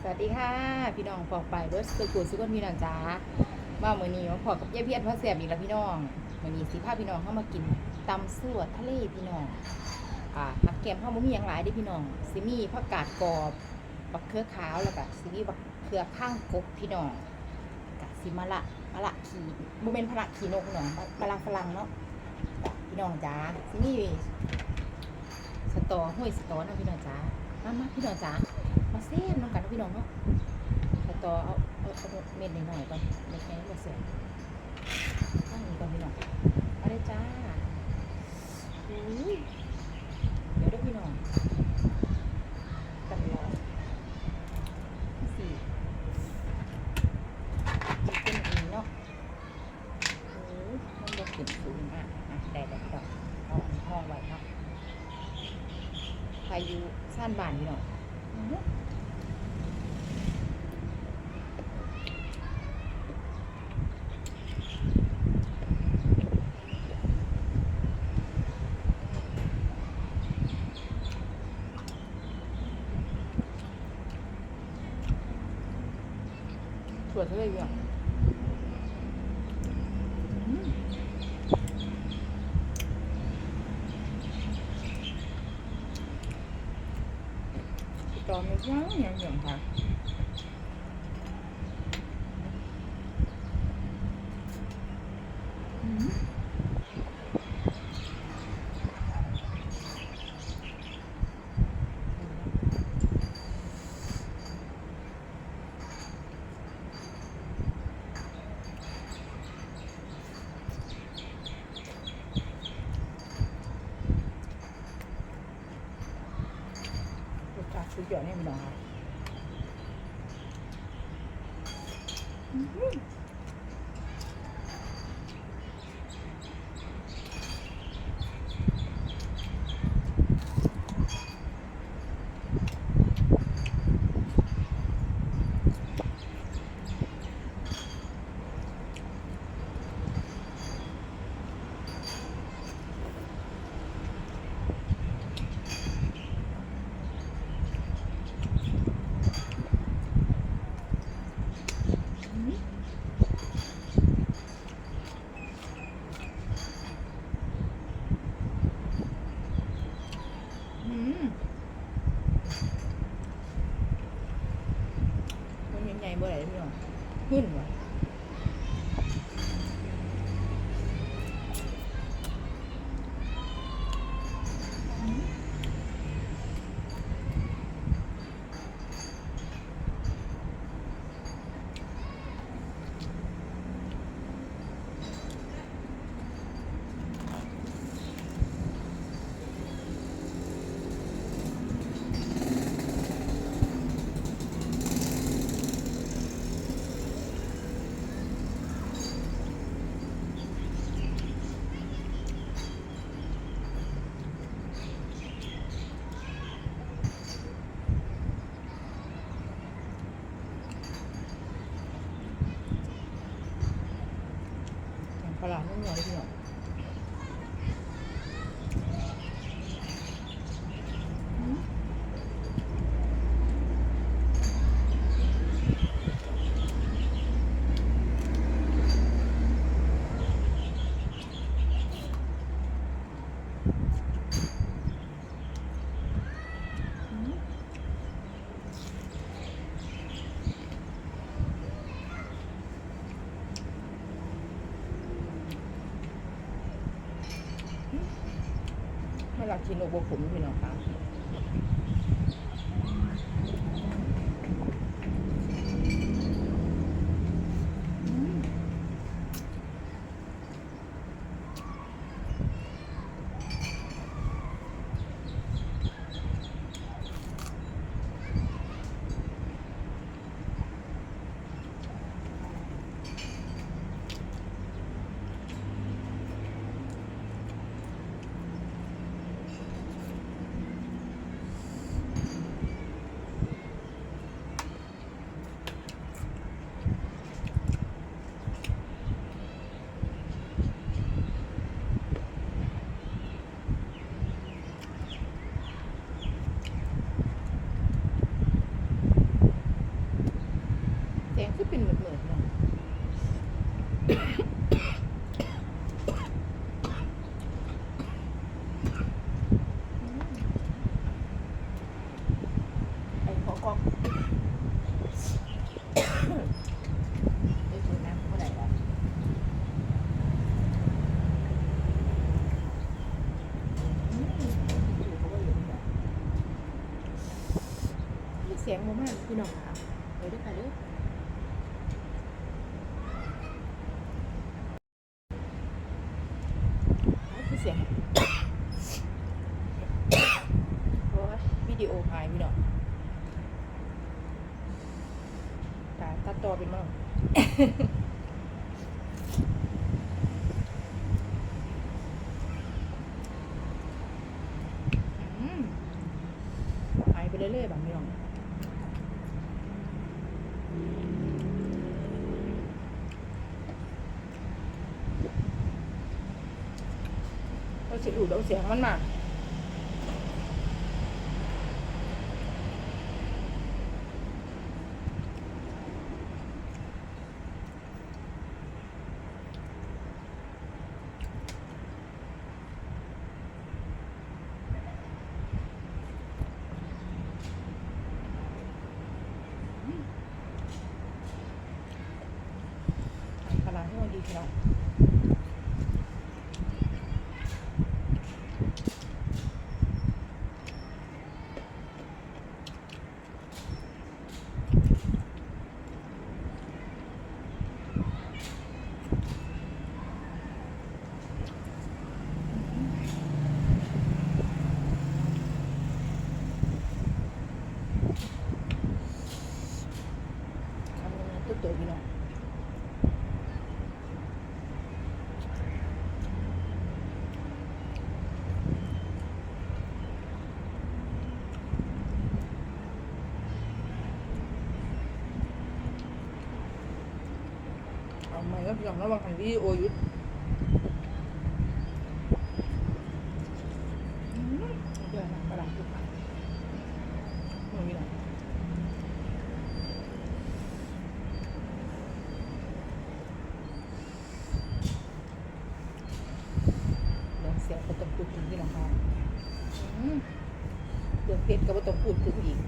สวัสดีค่ะพี่น้องปอกไปเบิร์ดสุกุลสุกุลพี่น้องจ้ามาเมื่อนี้มาพอกับยายเพียรพ่อเสียบอีกแล้วพี่น้องเมื่อนี้สิพาพี่น้องเข้ามากินตำซั่วทะเลพี่น้องผักแกมข้าวมุ้งยังหลายได้พี่น้องซิมีผักกาดกรอบบักเขือขาวแล้วก็ซิมีบักเขือข้างกบพี่น้องกับซิมะละขีบุเมนพระขีนกพี่น้องมะละฝรั่งเนาะพี่น้องจ้าซิมีสตอห้วยสตอนะพี่น้องจ้ามาพี่น้องจ้ามาเส้นน้องกันนะพี่น้องเนาะสตอเอาเม็ดหน่อยก่อนเม็ดแค่นี้ก็เสร็จตั้งนี้ก่อนพี่น้องเอาเลยจ้าเดี๋ยวด้วยพี่น้องกันรอสี่เป็นอย่างนี้เนาะมันจะขึ้นสูงได้พี่น้องเอาห้องไว้เนาะพายุสั้นบานพี่น้องสวยเลยอ่ะตอนนี้ยังค่ะสุดยอดแน่พี่น้องค่ะมันยังไงเมื่อไหร่พี่น้องขึ้นวะปลาไม่เหนียวเลยพี่น้องไม่รักกินโอโบขุมพี่น้องค่ะ งคือเป็นเหมือนๆเนาะไอ้ขอกอกได้ช่วยน้ำเท่าไหร่ละเสียงโมมากพี่น้องค่ะเลยด้วยค่ะเด้อคือเสียงโอ้ยวิดีโอหายพี่น้องตัดต่อเป็นมั้งหายไปเรื่อยๆแบบพี่น้องเราจะดูดเอาเสียงมันมาปลาที่มันดีพี่น้องทำงานตุ๊ดๆพี่น้องเอาใหม่ก็พี่น้องระวังหันวิดีโอยุดเดี๋ยวนะปลาตุ๊กมึงพี่น้องเดี๋ยวเสียงก็ต้องพูดถึงพี่น้องค่ะเดี๋ยวเพชรก็ต้องพูดถึงอีก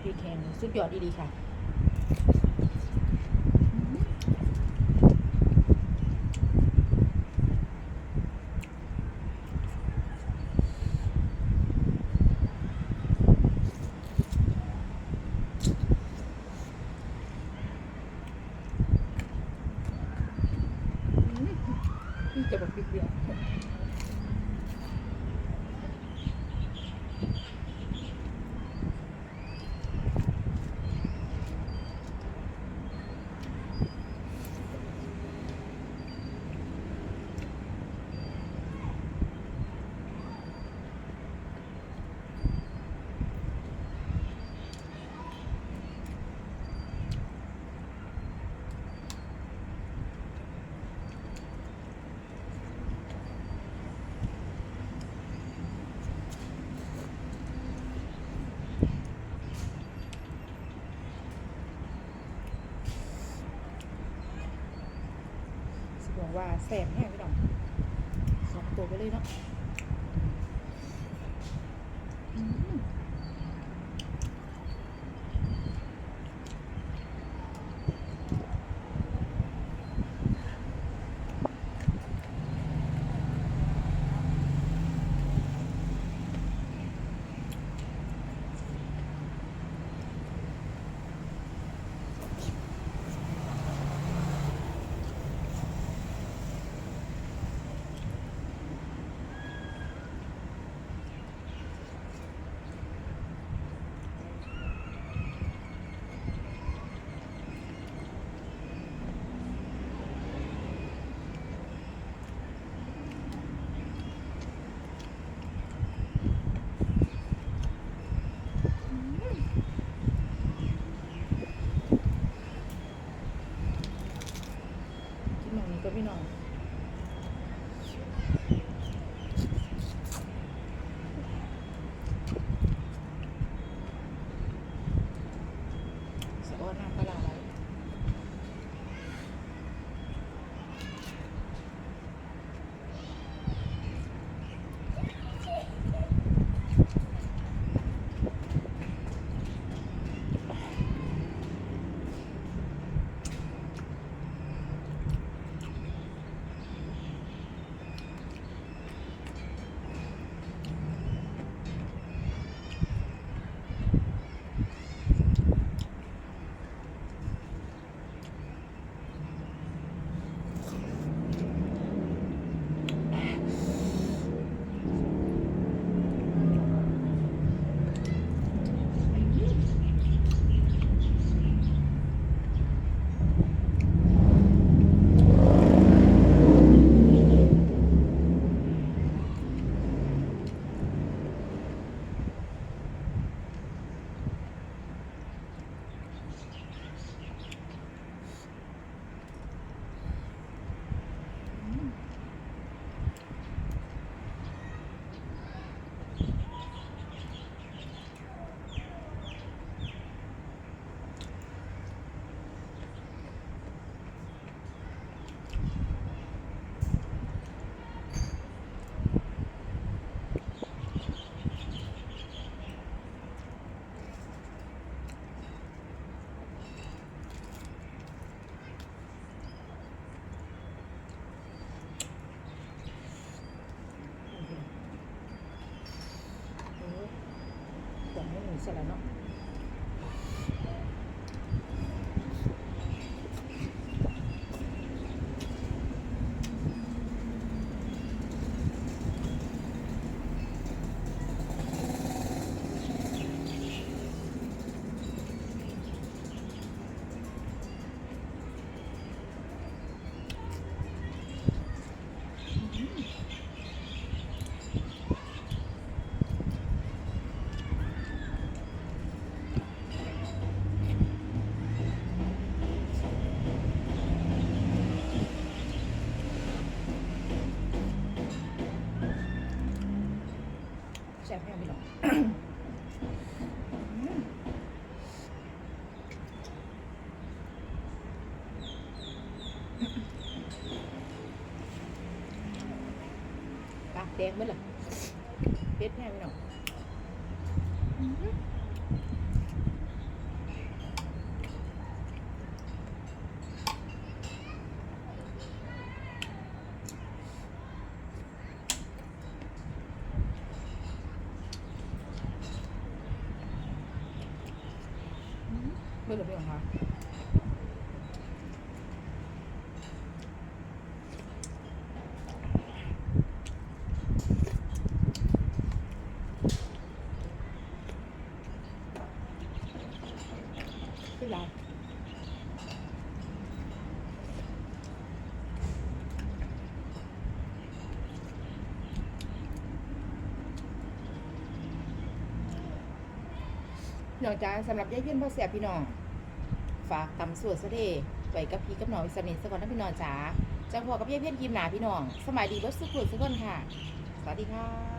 พี่แข็งสุดยอดดีๆค่ะจะบอกพี่เดียวบอกว่าแสบแห้งพี่น้อง2 ตัวไปเลยเนาะ เสร็จแล้วเนาะแซ่บแห้งพี่น้องปากแดงเมื่อไหร่เผ็ดแห้งพี่น้องเมื่อไหร่พี่น้องคะพี่ลาพี่น้องจ้าสำหรับยายเพี้ยนพ่อแสบพี่น้องฝากตำสวดซะเด้ไว้กับพี่กับน้องอิสระนิทสกอนนะพี่น้องจ้าจังพอกับยายเพี้ยนกิมหนาพี่น้องสมัยดีเบิร์ดสุขุมสุขคนค่ะสวัสดีค่ะ